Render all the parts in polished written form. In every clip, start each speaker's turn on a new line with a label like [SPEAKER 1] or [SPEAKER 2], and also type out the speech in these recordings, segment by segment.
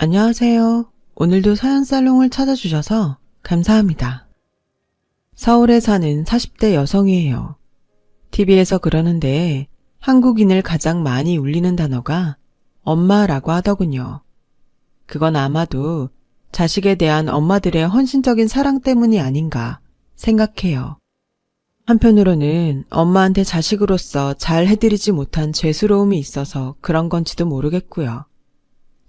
[SPEAKER 1] 안녕하세요. 오늘도 사연살롱을 찾아주셔서 감사합니다. 서울에 사는 40대 여성이에요. TV에서 그러는데 한국인을 가장 많이 울리는 단어가 엄마라고 하더군요. 그건 아마도 자식에 대한 엄마들의 헌신적인 사랑 때문이 아닌가 생각해요. 한편으로는 엄마한테 자식으로서 잘 해드리지 못한 죄스러움이 있어서 그런 건지도 모르겠고요.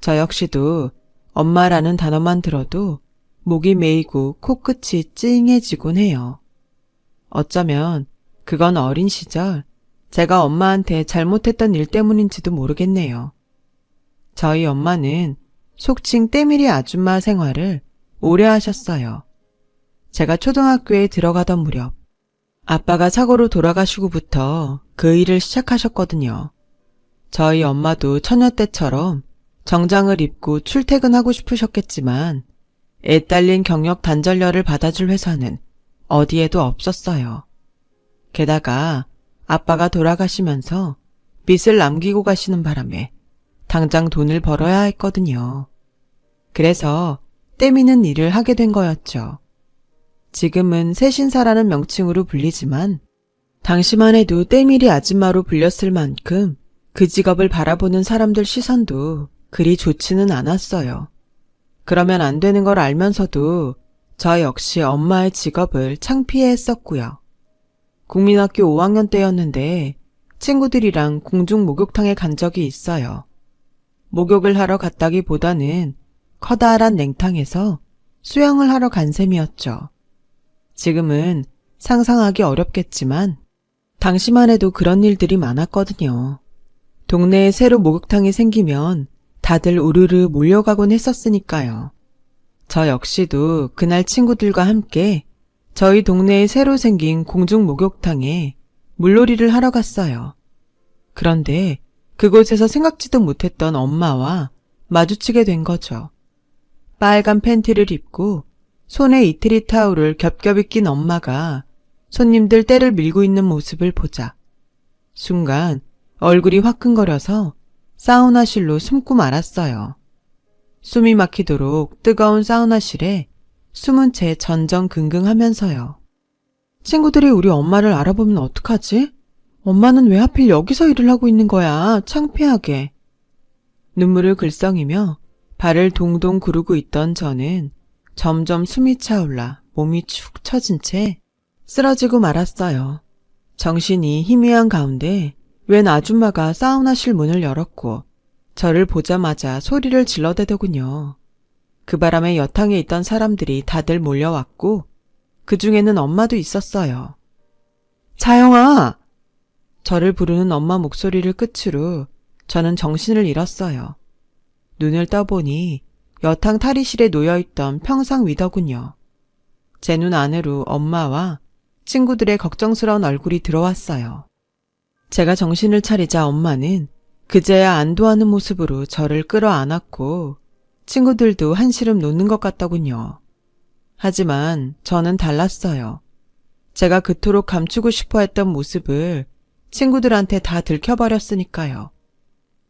[SPEAKER 1] 저 역시도 엄마라는 단어만 들어도 목이 메이고 코끝이 찡해지곤 해요. 어쩌면 그건 어린 시절 제가 엄마한테 잘못했던 일 때문인지도 모르겠네요. 저희 엄마는 속칭 때밀이 아줌마 생활을 오래 하셨어요. 제가 초등학교에 들어가던 무렵 아빠가 사고로 돌아가시고부터 그 일을 시작하셨거든요. 저희 엄마도 처녀 때처럼 정장을 입고 출퇴근하고 싶으셨겠지만 애 딸린 경력 단절녀를 받아줄 회사는 어디에도 없었어요. 게다가 아빠가 돌아가시면서 빚을 남기고 가시는 바람에 당장 돈을 벌어야 했거든요. 그래서 때미는 일을 하게 된 거였죠. 지금은 새신사라는 명칭으로 불리지만 당시만 해도 때밀이 아줌마로 불렸을 만큼 그 직업을 바라보는 사람들 시선도 그리 좋지는 않았어요. 그러면 안 되는 걸 알면서도 저 역시 엄마의 직업을 창피해 했었고요. 국민학교 5학년 때였는데 친구들이랑 공중 목욕탕에 간 적이 있어요. 목욕을 하러 갔다기보다는 커다란 냉탕에서 수영을 하러 간 셈이었죠. 지금은 상상하기 어렵겠지만 당시만 해도 그런 일들이 많았거든요. 동네에 새로 목욕탕이 생기면 다들 우르르 몰려가곤 했었으니까요. 저 역시도 그날 친구들과 함께 저희 동네에 새로 생긴 공중 목욕탕에 물놀이를 하러 갔어요. 그런데 그곳에서 생각지도 못했던 엄마와 마주치게 된 거죠. 빨간 팬티를 입고 손에 이태리 타올을 겹겹이 낀 엄마가 손님들 떼를 밀고 있는 모습을 보자 순간 얼굴이 화끈거려서 사우나실로 숨고 말았어요. 숨이 막히도록 뜨거운 사우나실에 숨은 채 전전긍긍하면서요. 친구들이 우리 엄마를 알아보면 어떡하지? 엄마는 왜 하필 여기서 일을 하고 있는 거야? 창피하게. 눈물을 글썽이며 발을 동동 구르고 있던 저는 점점 숨이 차올라 몸이 축 처진 채 쓰러지고 말았어요. 정신이 희미한 가운데 웬 아줌마가 사우나실 문을 열었고 저를 보자마자 소리를 질러대더군요. 그 바람에 여탕에 있던 사람들이 다들 몰려왔고 그 중에는 엄마도 있었어요. 자영아! 저를 부르는 엄마 목소리를 끝으로 저는 정신을 잃었어요. 눈을 떠보니 여탕 탈의실에 놓여있던 평상 위더군요. 제 눈 안으로 엄마와 친구들의 걱정스러운 얼굴이 들어왔어요. 제가 정신을 차리자 엄마는 그제야 안도하는 모습으로 저를 끌어안았고 친구들도 한시름 놓는 것 같더군요. 하지만 저는 달랐어요. 제가 그토록 감추고 싶어 했던 모습을 친구들한테 다 들켜버렸으니까요.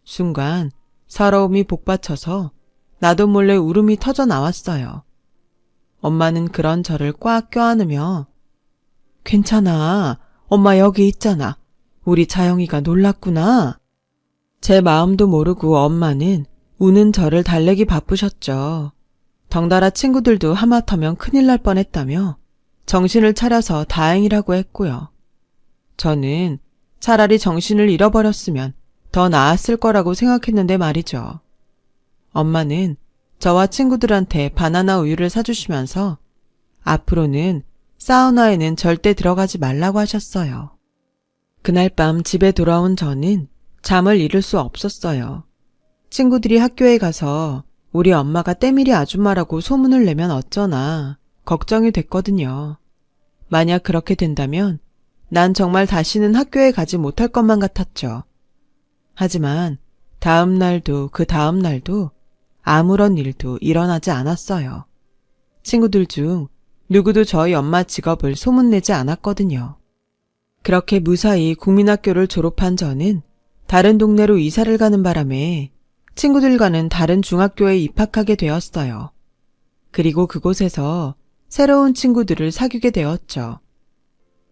[SPEAKER 1] 순간 서러움이 복받쳐서 나도 몰래 울음이 터져 나왔어요. 엄마는 그런 저를 꽉 껴안으며 괜찮아. 엄마 여기 있잖아. 우리 자영이가 놀랐구나. 제 마음도 모르고 엄마는 우는 저를 달래기 바쁘셨죠. 덩달아 친구들도 하마터면 큰일 날 뻔했다며 정신을 차려서 다행이라고 했고요. 저는 차라리 정신을 잃어버렸으면 더 나았을 거라고 생각했는데 말이죠. 엄마는 저와 친구들한테 바나나 우유를 사주시면서 앞으로는 사우나에는 절대 들어가지 말라고 하셨어요. 그날 밤 집에 돌아온 저는 잠을 이룰 수 없었어요. 친구들이 학교에 가서 우리 엄마가 때밀이 아줌마라고 소문을 내면 어쩌나 걱정이 됐거든요. 만약 그렇게 된다면 난 정말 다시는 학교에 가지 못할 것만 같았죠. 하지만 다음 날도 그 다음 날도 아무런 일도 일어나지 않았어요. 친구들 중 누구도 저희 엄마 직업을 소문내지 않았거든요. 그렇게 무사히 국민학교를 졸업한 저는 다른 동네로 이사를 가는 바람에 친구들과는 다른 중학교에 입학하게 되었어요. 그리고 그곳에서 새로운 친구들을 사귀게 되었죠.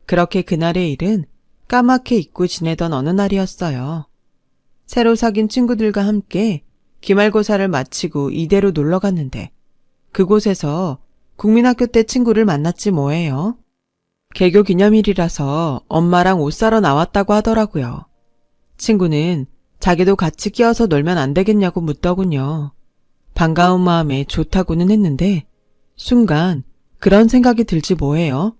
[SPEAKER 1] 그렇게 그날의 일은 까맣게 잊고 지내던 어느 날이었어요. 새로 사귄 친구들과 함께 기말고사를 마치고 이대로 놀러 갔는데 그곳에서 국민학교 때 친구를 만났지 뭐예요. 개교 기념일이라서 엄마랑 옷 사러 나왔다고 하더라고요. 친구는 자기도 같이 끼어서 놀면 안 되겠냐고 묻더군요. 반가운 마음에 좋다고는 했는데 순간 그런 생각이 들지 뭐예요.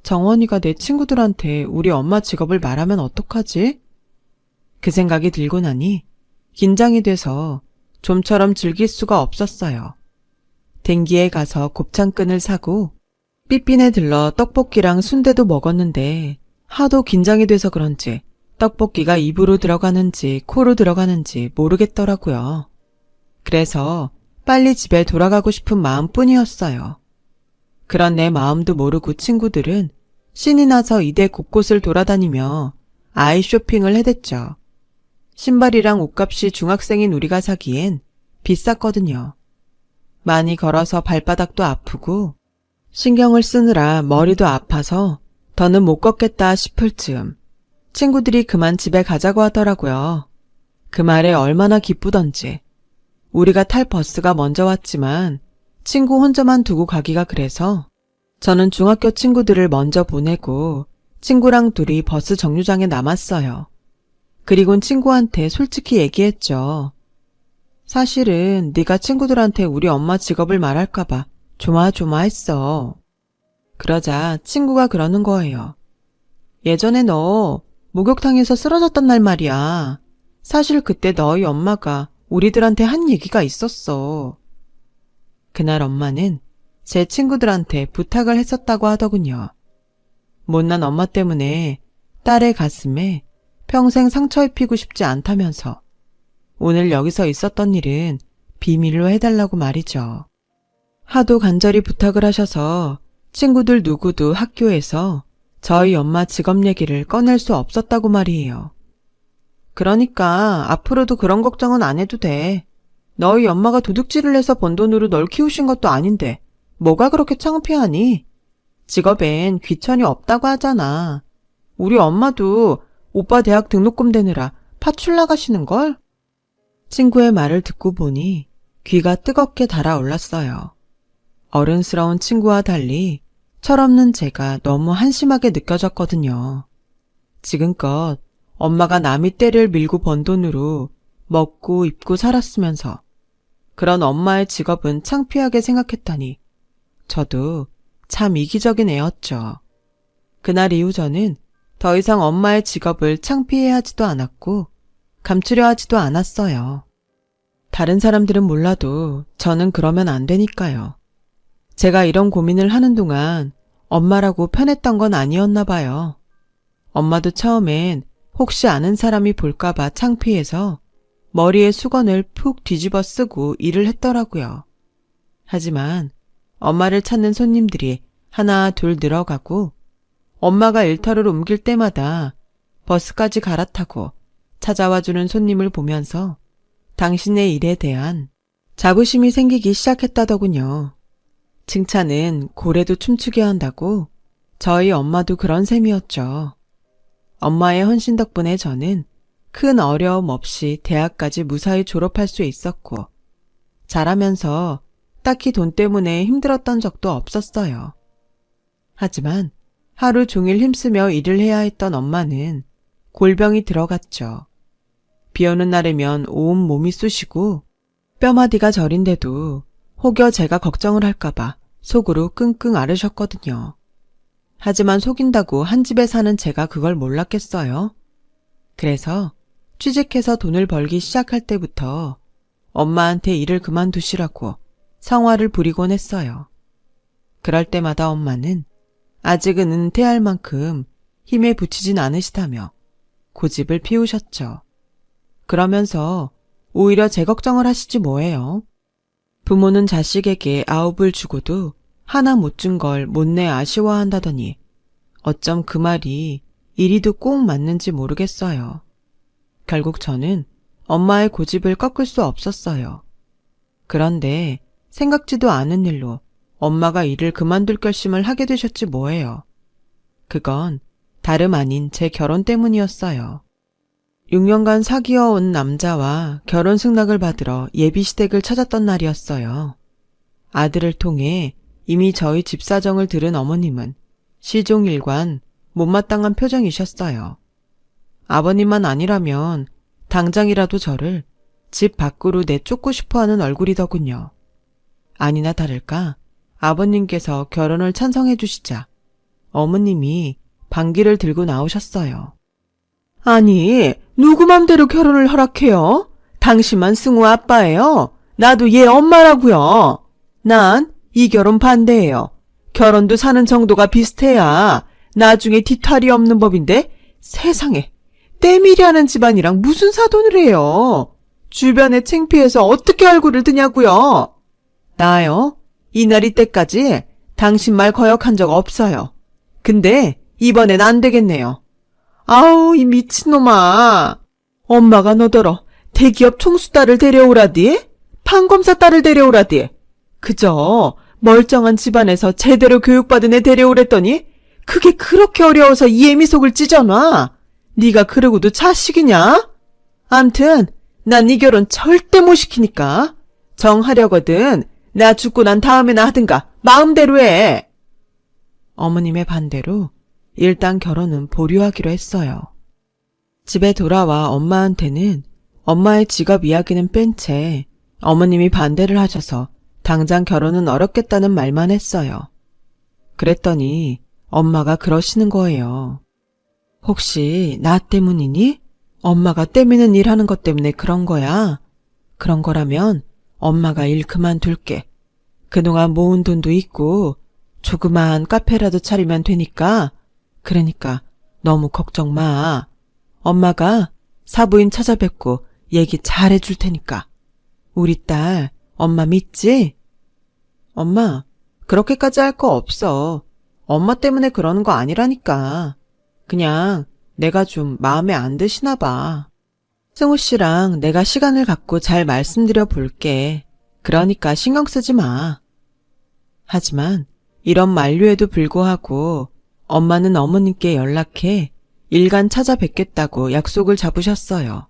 [SPEAKER 1] 정원이가 내 친구들한테 우리 엄마 직업을 말하면 어떡하지? 그 생각이 들고 나니 긴장이 돼서 좀처럼 즐길 수가 없었어요. 댕기에 가서 곱창끈을 사고 삐삐네 들러 떡볶이랑 순대도 먹었는데 하도 긴장이 돼서 그런지 떡볶이가 입으로 들어가는지 코로 들어가는지 모르겠더라고요. 그래서 빨리 집에 돌아가고 싶은 마음뿐이었어요. 그런 내 마음도 모르고 친구들은 신이 나서 이대 곳곳을 돌아다니며 아이 쇼핑을 해댔죠. 신발이랑 옷값이 중학생인 우리가 사기엔 비쌌거든요. 많이 걸어서 발바닥도 아프고 신경을 쓰느라 머리도 아파서 더는 못 걷겠다 싶을 즈음 친구들이 그만 집에 가자고 하더라고요. 그 말에 얼마나 기쁘던지. 우리가 탈 버스가 먼저 왔지만 친구 혼자만 두고 가기가 그래서 저는 중학교 친구들을 먼저 보내고 친구랑 둘이 버스 정류장에 남았어요. 그리곤 친구한테 솔직히 얘기했죠. 사실은 네가 친구들한테 우리 엄마 직업을 말할까봐 조마조마했어. 그러자 친구가 그러는 거예요. 예전에 너 목욕탕에서 쓰러졌던 날 말이야. 사실 그때 너희 엄마가 우리들한테 한 얘기가 있었어. 그날 엄마는 제 친구들한테 부탁을 했었다고 하더군요. 못난 엄마 때문에 딸의 가슴에 평생 상처 입히고 싶지 않다면서 오늘 여기서 있었던 일은 비밀로 해달라고 말이죠. 하도 간절히 부탁을 하셔서 친구들 누구도 학교에서 저희 엄마 직업 얘기를 꺼낼 수 없었다고 말이에요. 그러니까 앞으로도 그런 걱정은 안 해도 돼. 너희 엄마가 도둑질을 해서 번 돈으로 널 키우신 것도 아닌데 뭐가 그렇게 창피하니? 직업엔 귀천이 없다고 하잖아. 우리 엄마도 오빠 대학 등록금 대느라 파출 나가시는걸? 친구의 말을 듣고 보니 귀가 뜨겁게 달아올랐어요. 어른스러운 친구와 달리 철없는 제가 너무 한심하게 느껴졌거든요. 지금껏 엄마가 남의 떼를 밀고 번 돈으로 먹고 입고 살았으면서 그런 엄마의 직업은 창피하게 생각했다니 저도 참 이기적인 애였죠. 그날 이후 저는 더 이상 엄마의 직업을 창피해하지도 않았고 감추려 하지도 않았어요. 다른 사람들은 몰라도 저는 그러면 안 되니까요. 제가 이런 고민을 하는 동안 엄마라고 편했던 건 아니었나 봐요. 엄마도 처음엔 혹시 아는 사람이 볼까봐 창피해서 머리에 수건을 푹 뒤집어 쓰고 일을 했더라고요. 하지만 엄마를 찾는 손님들이 하나 둘 늘어가고 엄마가 일터를 옮길 때마다 버스까지 갈아타고 찾아와주는 손님을 보면서 당신의 일에 대한 자부심이 생기기 시작했다더군요. 칭찬은 고래도 춤추게 한다고 저희 엄마도 그런 셈이었죠. 엄마의 헌신 덕분에 저는 큰 어려움 없이 대학까지 무사히 졸업할 수 있었고 자라면서 딱히 돈 때문에 힘들었던 적도 없었어요. 하지만 하루 종일 힘쓰며 일을 해야 했던 엄마는 골병이 들어갔죠. 비 오는 날이면 온 몸이 쑤시고 뼈마디가 저린데도 혹여 제가 걱정을 할까봐 속으로 끙끙 앓으셨거든요. 하지만 속인다고 한 집에 사는 제가 그걸 몰랐겠어요. 그래서 취직해서 돈을 벌기 시작할 때부터 엄마한테 일을 그만두시라고 성화를 부리곤 했어요. 그럴 때마다 엄마는 아직은 은퇴할 만큼 힘에 부치진 않으시다며 고집을 피우셨죠. 그러면서 오히려 제 걱정을 하시지 뭐예요. 부모는 자식에게 아홉을 주고도 하나 못 준 걸 못내 아쉬워한다더니 어쩜 그 말이 이리도 꼭 맞는지 모르겠어요. 결국 저는 엄마의 고집을 꺾을 수 없었어요. 그런데 생각지도 않은 일로 엄마가 일을 그만둘 결심을 하게 되셨지 뭐예요. 그건 다름 아닌 제 결혼 때문이었어요. 6년간 사귀어온 남자와 결혼 승낙을 받으러 예비시댁을 찾았던 날이었어요. 아들을 통해 이미 저희 집 사정을 들은 어머님은 시종일관 못마땅한 표정이셨어요. 아버님만 아니라면 당장이라도 저를 집 밖으로 내쫓고 싶어하는 얼굴이더군요. 아니나 다를까 아버님께서 결혼을 찬성해 주시자 어머님이 반기를 들고 나오셨어요. 아니, 누구 맘대로 결혼을 허락해요? 당신만 승우 아빠예요. 나도 얘 엄마라고요. 난 이 결혼 반대예요. 결혼도 사는 정도가 비슷해야 나중에 뒤탈이 없는 법인데 세상에 때밀이하는 집안이랑 무슨 사돈을 해요. 주변에 창피해서 어떻게 얼굴을 드냐고요. 나요? 이날이 때까지 당신 말 거역한 적 없어요. 근데 이번엔 안 되겠네요. 아우 이 미친놈아. 엄마가 너더러 대기업 총수 딸을 데려오라디? 판검사 딸을 데려오라디? 그저 멀쩡한 집안에서 제대로 교육받은 애 데려오랬더니 그게 그렇게 어려워서 이 애미 속을 찢어놔? 네가 그러고도 자식이냐? 암튼 난 이 결혼 절대 못 시키니까 정하려거든 나 죽고 난 다음에나 하든가 마음대로 해. 어머님의 반대로 일단 결혼은 보류하기로 했어요. 집에 돌아와 엄마한테는 엄마의 직업 이야기는 뺀 채 어머님이 반대를 하셔서 당장 결혼은 어렵겠다는 말만 했어요. 그랬더니 엄마가 그러시는 거예요. 혹시 나 때문이니? 엄마가 때미는 일 하는 것 때문에 그런 거야? 그런 거라면 엄마가 일 그만둘게. 그동안 모은 돈도 있고 조그마한 카페라도 차리면 되니까 그러니까 너무 걱정 마. 엄마가 사부인 찾아뵙고 얘기 잘 해줄 테니까. 우리 딸 엄마 믿지? 엄마 그렇게까지 할 거 없어. 엄마 때문에 그러는 거 아니라니까. 그냥 내가 좀 마음에 안 드시나 봐. 승우 씨랑 내가 시간을 갖고 잘 말씀드려 볼게. 그러니까 신경 쓰지 마. 하지만 이런 만류에도 불구하고 엄마는 어머님께 연락해 일간 찾아뵙겠다고 약속을 잡으셨어요.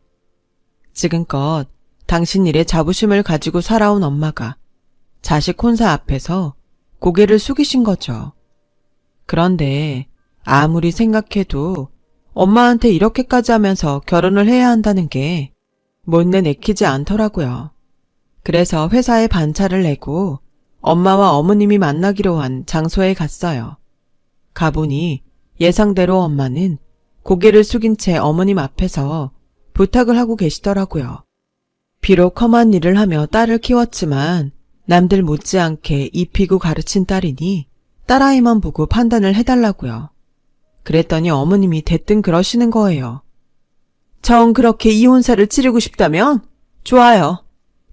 [SPEAKER 1] 지금껏 당신 일에 자부심을 가지고 살아온 엄마가 자식 혼사 앞에서 고개를 숙이신 거죠. 그런데 아무리 생각해도 엄마한테 이렇게까지 하면서 결혼을 해야 한다는 게 못내 내키지 않더라고요. 그래서 회사에 반차를 내고 엄마와 어머님이 만나기로 한 장소에 갔어요. 가보니 예상대로 엄마는 고개를 숙인 채 어머님 앞에서 부탁을 하고 계시더라고요. 비록 험한 일을 하며 딸을 키웠지만 남들 못지않게 입히고 가르친 딸이니 딸아이만 보고 판단을 해달라고요. 그랬더니 어머님이 대뜸 그러시는 거예요. 정 그렇게 이혼사를 치르고 싶다면 좋아요.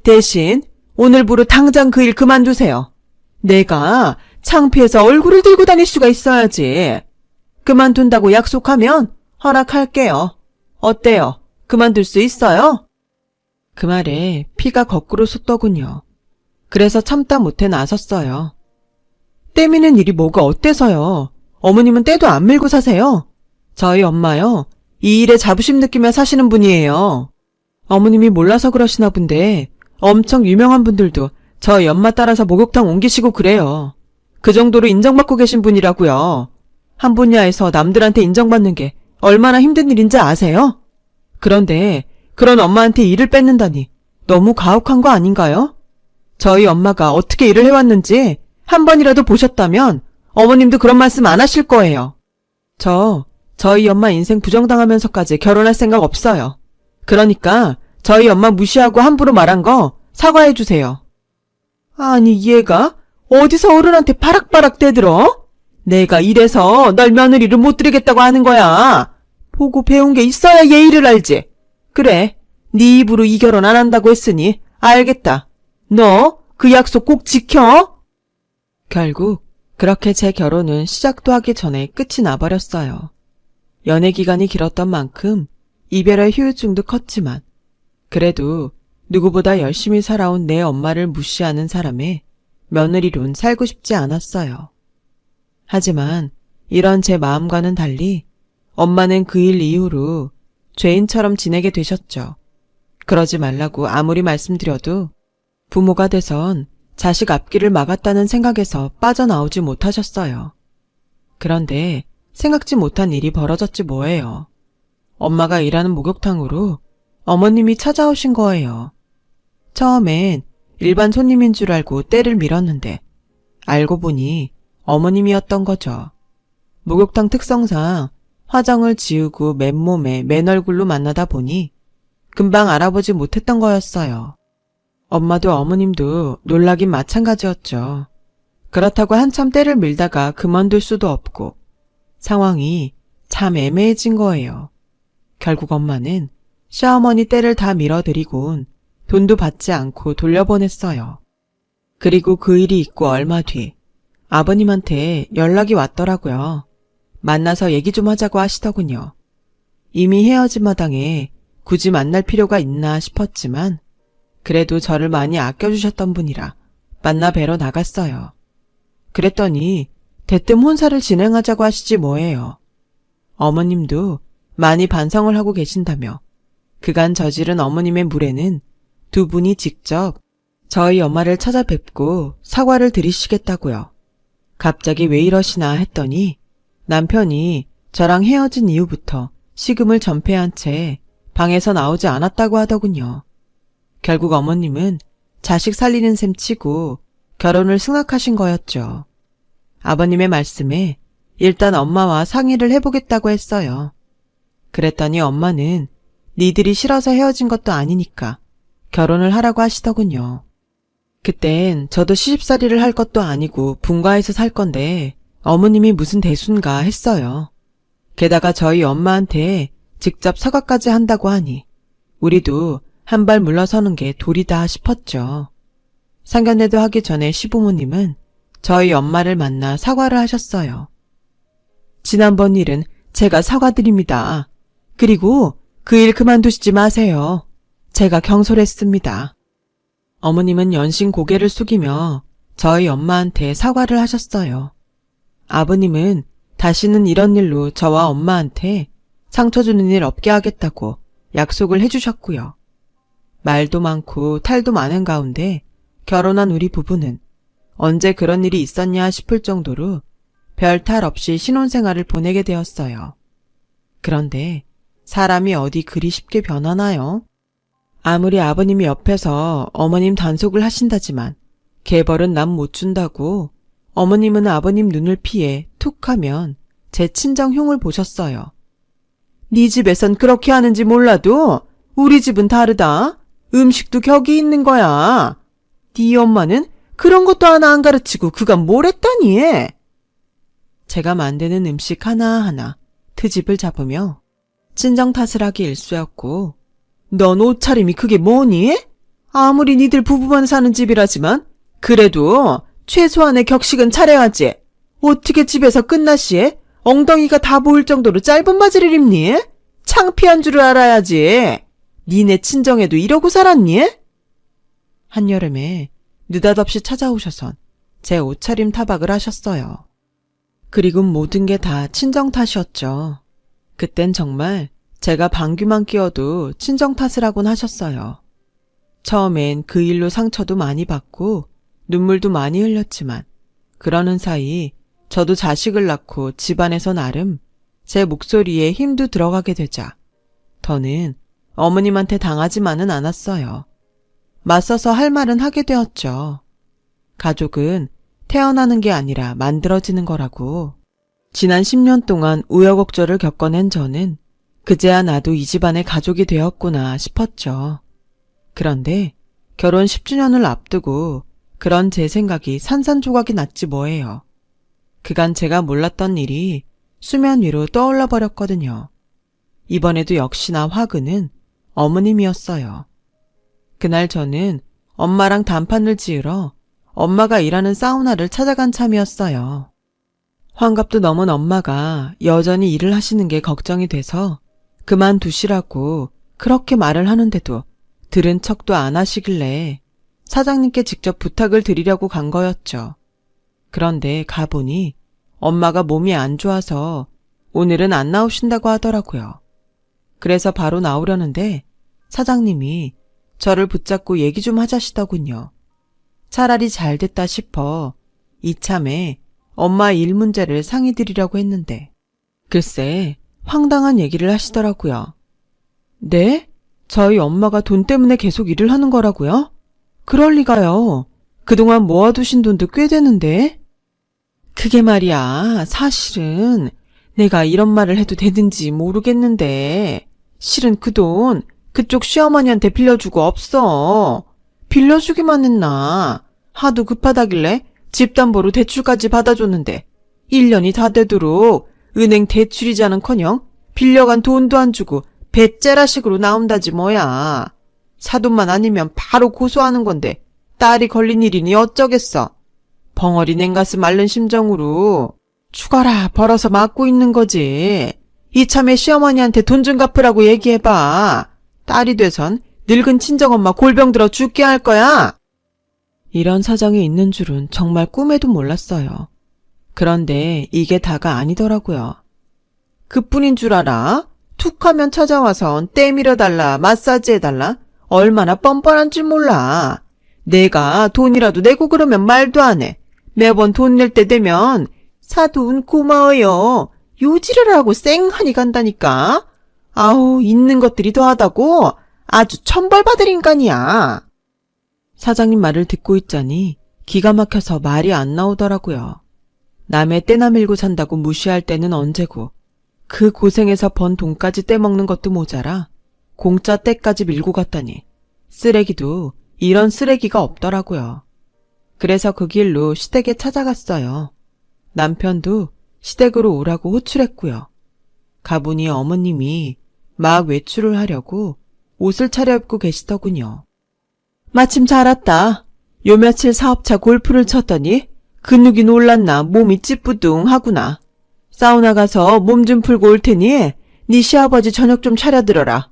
[SPEAKER 1] 대신 오늘부로 당장 그 일 그만두세요. 내가 창피해서 얼굴을 들고 다닐 수가 있어야지. 그만둔다고 약속하면 허락할게요. 어때요? 그만둘 수 있어요? 그 말에 피가 거꾸로 솟더군요. 그래서 참다 못해 나섰어요. 때미는 일이 뭐가 어때서요? 어머님은 때도 안 밀고 사세요. 저희 엄마요. 이 일에 자부심 느끼며 사시는 분이에요. 어머님이 몰라서 그러시나 본데 엄청 유명한 분들도 저희 엄마 따라서 목욕탕 옮기시고 그래요. 그 정도로 인정받고 계신 분이라고요. 한 분야에서 남들한테 인정받는 게 얼마나 힘든 일인지 아세요? 그런데 그런 엄마한테 일을 뺏는다니 너무 가혹한 거 아닌가요? 저희 엄마가 어떻게 일을 해왔는지 한 번이라도 보셨다면 어머님도 그런 말씀 안 하실 거예요. 저희 엄마 인생 부정당하면서까지 결혼할 생각 없어요. 그러니까 저희 엄마 무시하고 함부로 말한 거 사과해 주세요. 아니 얘가 어디서 어른한테 바락바락 대들어? 내가 이래서 널 며느리를 못 드리겠다고 하는 거야. 보고 배운 게 있어야 예의를 알지. 그래, 네 입으로 이 결혼 안 한다고 했으니 알겠다. 너 그 약속 꼭 지켜. 결국 그렇게 제 결혼은 시작도 하기 전에 끝이 나버렸어요. 연애 기간이 길었던 만큼 이별의 후유증도 컸지만 그래도 누구보다 열심히 살아온 내 엄마를 무시하는 사람의 며느리론 살고 싶지 않았어요. 하지만 이런 제 마음과는 달리 엄마는 그 일 이후로 죄인처럼 지내게 되셨죠. 그러지 말라고 아무리 말씀드려도 부모가 돼선 자식 앞길을 막았다는 생각에서 빠져나오지 못하셨어요. 그런데 생각지 못한 일이 벌어졌지 뭐예요. 엄마가 일하는 목욕탕으로 어머님이 찾아오신 거예요. 처음엔 일반 손님인 줄 알고 떼를 밀었는데 알고 보니 어머님이었던 거죠. 목욕탕 특성상 화장을 지우고 맨몸에 맨얼굴로 만나다 보니 금방 알아보지 못했던 거였어요. 엄마도 어머님도 놀라긴 마찬가지였죠. 그렇다고 한참 떼를 밀다가 그만둘 수도 없고 상황이 참 애매해진 거예요. 결국 엄마는 시어머니 떼를 다 밀어드리곤 돈도 받지 않고 돌려보냈어요. 그리고 그 일이 있고 얼마 뒤 아버님한테 연락이 왔더라고요. 만나서 얘기 좀 하자고 하시더군요. 이미 헤어진 마당에 굳이 만날 필요가 있나 싶었지만 그래도 저를 많이 아껴주셨던 분이라 만나 뵈러 나갔어요. 그랬더니 대뜸 혼사를 진행하자고 하시지 뭐예요. 어머님도 많이 반성을 하고 계신다며 그간 저지른 어머님의 물에는 두 분이 직접 저희 엄마를 찾아뵙고 사과를 드리시겠다고요. 갑자기 왜 이러시나 했더니 남편이 저랑 헤어진 이후부터 식음을 전폐한 채 방에서 나오지 않았다고 하더군요. 결국 어머님은 자식 살리는 셈 치고 결혼을 승낙하신 거였죠. 아버님의 말씀에 일단 엄마와 상의를 해보겠다고 했어요. 그랬더니 엄마는 니들이 싫어서 헤어진 것도 아니니까 결혼을 하라고 하시더군요. 그땐 저도 시집살이를 할 것도 아니고 분가해서 살 건데 어머님이 무슨 대수인가 했어요. 게다가 저희 엄마한테 직접 사과까지 한다고 하니 우리도 한 발 물러서는 게 도리다 싶었죠. 상견례도 하기 전에 시부모님은 저희 엄마를 만나 사과를 하셨어요. 지난번 일은 제가 사과드립니다. 그리고 그 일 그만두시지 마세요. 제가 경솔했습니다. 어머님은 연신 고개를 숙이며 저희 엄마한테 사과를 하셨어요. 아버님은 다시는 이런 일로 저와 엄마한테 상처 주는 일 없게 하겠다고 약속을 해주셨고요. 말도 많고 탈도 많은 가운데 결혼한 우리 부부는 언제 그런 일이 있었냐 싶을 정도로 별 탈 없이 신혼생활을 보내게 되었어요. 그런데 사람이 어디 그리 쉽게 변하나요? 아무리 아버님이 옆에서 어머님 단속을 하신다지만 개벌은 남 못 준다고 어머님은 아버님 눈을 피해 툭 하면 제 친정 흉을 보셨어요. 네 집에선 그렇게 하는지 몰라도 우리 집은 다르다. 음식도 격이 있는 거야. 네 엄마는 그런 것도 하나 안 가르치고 그가 뭘 했다니. 제가 만드는 음식 하나하나 트집을 잡으며 친정 탓을 하기 일쑤였고 넌 옷차림이 그게 뭐니? 아무리 니들 부부만 사는 집이라지만 그래도 최소한의 격식은 차려야지. 어떻게 집에서 끝나시에 엉덩이가 다 보일 정도로 짧은 바지를 입니? 창피한 줄을 알아야지. 니네 친정에도 이러고 살았니? 한여름에 느닷없이 찾아오셔선 제 옷차림 타박을 하셨어요. 그리고 모든 게 다 친정 탓이었죠. 그땐 정말 제가 방귀만 뀌어도 친정 탓을 하곤 하셨어요. 처음엔 그 일로 상처도 많이 받고 눈물도 많이 흘렸지만 그러는 사이 저도 자식을 낳고 집안에서 나름 제 목소리에 힘도 들어가게 되자 더는 어머님한테 당하지만은 않았어요. 맞서서 할 말은 하게 되었죠. 가족은 태어나는 게 아니라 만들어지는 거라고. 지난 10년 동안 우여곡절을 겪어낸 저는 그제야 나도 이 집안의 가족이 되었구나 싶었죠. 그런데 결혼 10주년을 앞두고 그런 제 생각이 산산조각이 났지 뭐예요. 그간 제가 몰랐던 일이 수면 위로 떠올라 버렸거든요. 이번에도 역시나 화근은 어머님이었어요. 그날 저는 엄마랑 단판을 지으러 엄마가 일하는 사우나를 찾아간 참이었어요. 환갑도 넘은 엄마가 여전히 일을 하시는 게 걱정이 돼서 그만두시라고 그렇게 말을 하는데도 들은 척도 안 하시길래 사장님께 직접 부탁을 드리려고 간 거였죠. 그런데 가보니 엄마가 몸이 안 좋아서 오늘은 안 나오신다고 하더라고요. 그래서 바로 나오려는데 사장님이 저를 붙잡고 얘기 좀 하자시더군요. 차라리 잘 됐다 싶어 이참에 엄마 일 문제를 상의드리려고 했는데 글쎄 황당한 얘기를 하시더라고요. 네? 저희 엄마가 돈 때문에 계속 일을 하는 거라고요? 그럴 리가요. 그동안 모아두신 돈도 꽤 되는데. 그게 말이야, 사실은 내가 이런 말을 해도 되는지 모르겠는데 실은 그 돈 그쪽 시어머니한테 빌려주고 없어. 빌려주기만 했나. 하도 급하다길래 집담보로 대출까지 받아줬는데 1년이 다 되도록 은행 대출이자는커녕 빌려간 돈도 안 주고 배째라식으로 나온다지 뭐야. 사돈만 아니면 바로 고소하는 건데 딸이 걸린 일이니 어쩌겠어. 벙어리 냉가슴 앓는 심정으로 죽어라 벌어서 맞고 있는 거지. 이참에 시어머니한테 돈 좀 갚으라고 얘기해봐. 딸이 돼선 늙은 친정엄마 골병 들어 죽게 할 거야. 이런 사정이 있는 줄은 정말 꿈에도 몰랐어요. 그런데 이게 다가 아니더라고요. 그뿐인 줄 알아? 툭 하면 찾아와선 때 밀어달라, 마사지 해달라. 얼마나 뻔뻔한 줄 몰라. 내가 돈이라도 내고 그러면 말도 안 해. 매번 돈 낼 때 되면 사돈 고마워요. 요지를 하고 쌩하니 간다니까. 아우, 있는 것들이 더하다고 아주 천벌받을 인간이야. 사장님 말을 듣고 있자니 기가 막혀서 말이 안 나오더라고요. 남의 떼나 밀고 산다고 무시할 때는 언제고 그 고생해서 번 돈까지 떼먹는 것도 모자라 공짜 떼까지 밀고 갔다니 쓰레기도 이런 쓰레기가 없더라고요. 그래서 그 길로 시댁에 찾아갔어요. 남편도 시댁으로 오라고 호출했고요. 가보니 어머님이 막 외출을 하려고 옷을 차려입고 계시더군요. 마침 잘 왔다. 요 며칠 사업차 골프를 쳤더니 근육이 놀랐나 몸이 찌뿌둥하구나. 사우나 가서 몸 좀 풀고 올 테니 네 시아버지 저녁 좀 차려들어라.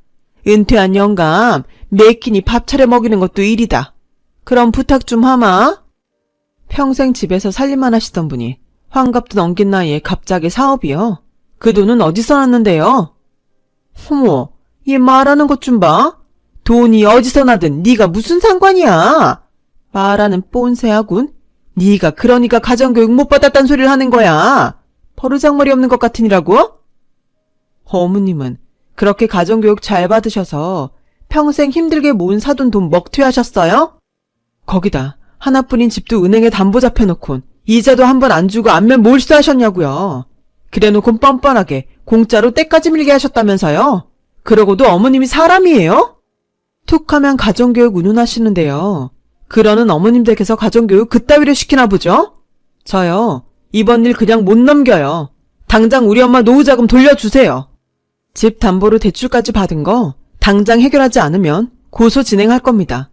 [SPEAKER 1] 은퇴한 영감 매끼니 밥 차려 먹이는 것도 일이다. 그럼 부탁 좀 하마. 평생 집에서 살림만 하시던 분이 환갑도 넘긴 나이에 갑자기 사업이요? 그 돈은 어디서 났는데요? 어머, 얘 말하는 것 좀 봐. 돈이 어디서 나든 네가 무슨 상관이야. 말하는 뽐새하군. 네가 그러니까 가정교육 못 받았단 소리를 하는 거야. 버르장머리 없는 것 같으니라고? 어머님은 그렇게 가정교육 잘 받으셔서 평생 힘들게 모은 사돈 돈 먹튀하셨어요? 거기다 하나뿐인 집도 은행에 담보 잡혀놓곤 이자도 한 번 안 주고 안면 몰수하셨냐고요. 그래놓곤 뻔뻔하게 공짜로 때까지 밀게 하셨다면서요. 그러고도 어머님이 사람이에요? 툭하면 가정교육 운운하시는데요. 그러는 어머님 댁에서 가정교육 그따위를 시키나 보죠? 저요, 이번 일 그냥 못 넘겨요. 당장 우리 엄마 노후자금 돌려주세요. 집 담보로 대출까지 받은 거 당장 해결하지 않으면 고소 진행할 겁니다.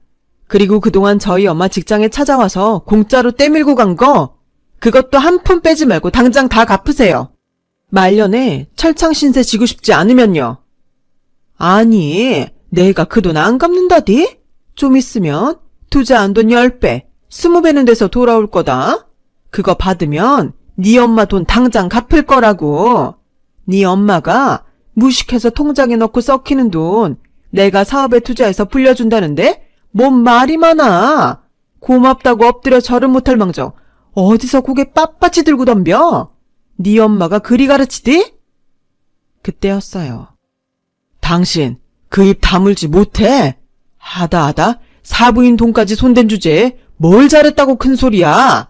[SPEAKER 1] 그리고 그동안 저희 엄마 직장에 찾아와서 공짜로 떼밀고 간 거 그것도 한 푼 빼지 말고 당장 다 갚으세요. 말년에 철창 신세 지고 싶지 않으면요. 아니, 내가 그 돈 안 갚는다디? 좀 있으면 투자한 돈 10배, 20배는 돼서 돌아올 거다. 그거 받으면 네 엄마 돈 당장 갚을 거라고. 네 엄마가 무식해서 통장에 넣고 썩히는 돈 내가 사업에 투자해서 불려준다는데 뭔 말이 많아. 고맙다고 엎드려 절은 못할 망정 어디서 고개 빳빳이 들고 덤벼. 네 엄마가 그리 가르치디? 그때였어요. 당신 그 입 다물지 못해. 하다 사부인 돈까지 손댄 주제에 뭘 잘했다고 큰 소리야.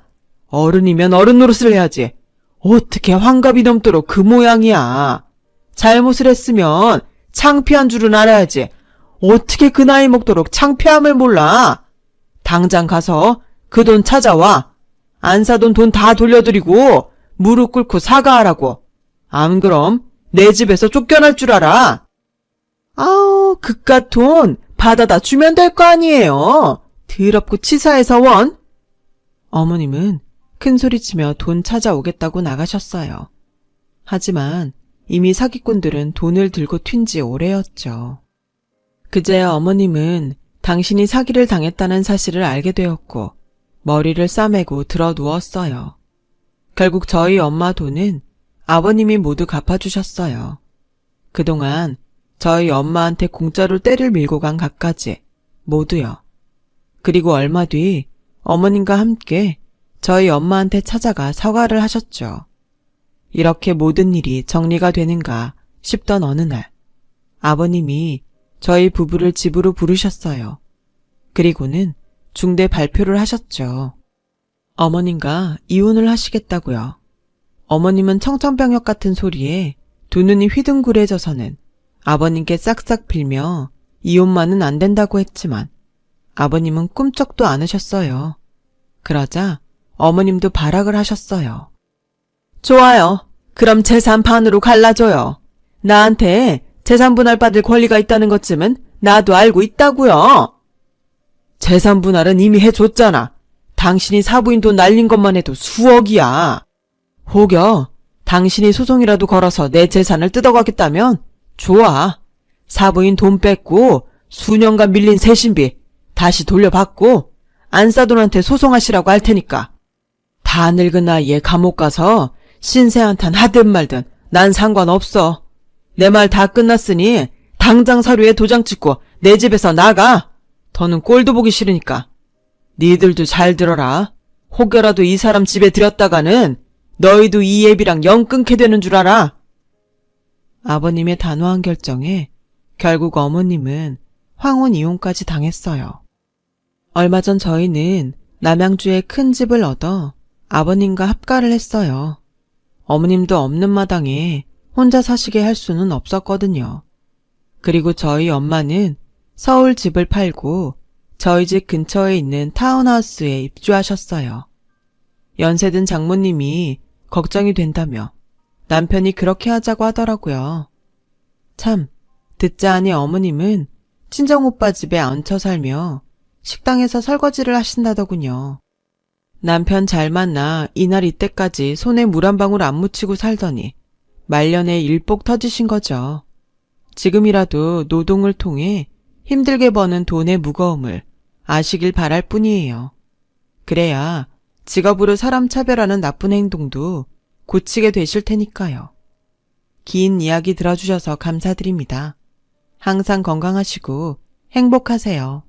[SPEAKER 1] 어른이면 어른 노릇을 해야지. 어떻게 환갑이 넘도록 그 모양이야. 잘못을 했으면 창피한 줄은 알아야지. 어떻게 그 나이 먹도록 창피함을 몰라. 당장 가서 그 돈 찾아와. 안 사돈 돈 다 돌려드리고 무릎 꿇고 사과하라고. 안 그럼 내 집에서 쫓겨날 줄 알아. 아우, 그깟 돈 받아다 주면 될 거 아니에요. 더럽고 치사해서 원. 어머님은 큰소리치며 돈 찾아오겠다고 나가셨어요. 하지만 이미 사기꾼들은 돈을 들고 튄 지 오래였죠. 그제야 어머님은 당신이 사기를 당했다는 사실을 알게 되었고 머리를 싸매고 들어 누웠어요. 결국 저희 엄마 돈은 아버님이 모두 갚아주셨어요. 그동안 저희 엄마한테 공짜로 떼를 밀고 간 갖가지 모두요. 그리고 얼마 뒤 어머님과 함께 저희 엄마한테 찾아가 사과를 하셨죠. 이렇게 모든 일이 정리가 되는가 싶던 어느 날 아버님이 저희 부부를 집으로 부르셨어요. 그리고는 중대 발표를 하셨죠. 어머님과 이혼을 하시겠다고요. 어머님은 청천벽력 같은 소리에 두 눈이 휘둥그레져서는 아버님께 싹싹 빌며 이혼만은 안 된다고 했지만 아버님은 꿈쩍도 않으셨어요. 그러자 어머님도 발악을 하셨어요. 좋아요. 그럼 재산 반으로 갈라줘요. 나한테 재산 분할 받을 권리가 있다는 것쯤은 나도 알고 있다고요. 재산 분할은 이미 해줬잖아. 당신이 사부인 돈 날린 것만 해도 수억이야. 혹여 당신이 소송이라도 걸어서 내 재산을 뜯어가겠다면 좋아. 사부인 돈 뺏고 수년간 밀린 세신비 다시 돌려받고 안사돈한테 소송하시라고 할 테니까. 다 늙은 나이에 감옥 가서 신세한탄 하든 말든 난 상관없어. 내 말 다 끝났으니 당장 서류에 도장 찍고 내 집에서 나가. 더는 꼴도 보기 싫으니까. 니들도 잘 들어라. 혹여라도 이 사람 집에 들였다가는 너희도 이 애비랑 영 끊게 되는 줄 알아. 아버님의 단호한 결정에 결국 어머님은 황혼 이혼까지 당했어요. 얼마 전 저희는 남양주에 큰 집을 얻어 아버님과 합가를 했어요. 어머님도 없는 마당에 혼자 사시게 할 수는 없었거든요. 그리고 저희 엄마는 서울 집을 팔고 저희 집 근처에 있는 타운하우스에 입주하셨어요. 연세든 장모님이 걱정이 된다며 남편이 그렇게 하자고 하더라고요. 참, 듣자 하니 어머님은 친정오빠 집에 얹혀 살며 식당에서 설거지를 하신다더군요. 남편 잘 만나 이날 이때까지 손에 물 한 방울 안 묻히고 살더니 말년에 일복 터지신 거죠. 지금이라도 노동을 통해 힘들게 버는 돈의 무거움을 아시길 바랄 뿐이에요. 그래야 직업으로 사람 차별하는 나쁜 행동도 고치게 되실 테니까요. 긴 이야기 들어주셔서 감사드립니다. 항상 건강하시고 행복하세요.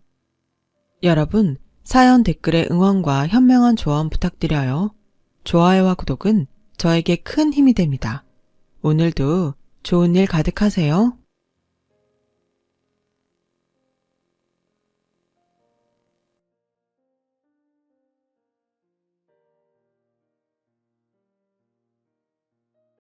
[SPEAKER 1] 여러분, 사연 댓글에 응원과 현명한 조언 부탁드려요. 좋아요와 구독은 저에게 큰 힘이 됩니다. 오늘도 좋은 일 가득하세요.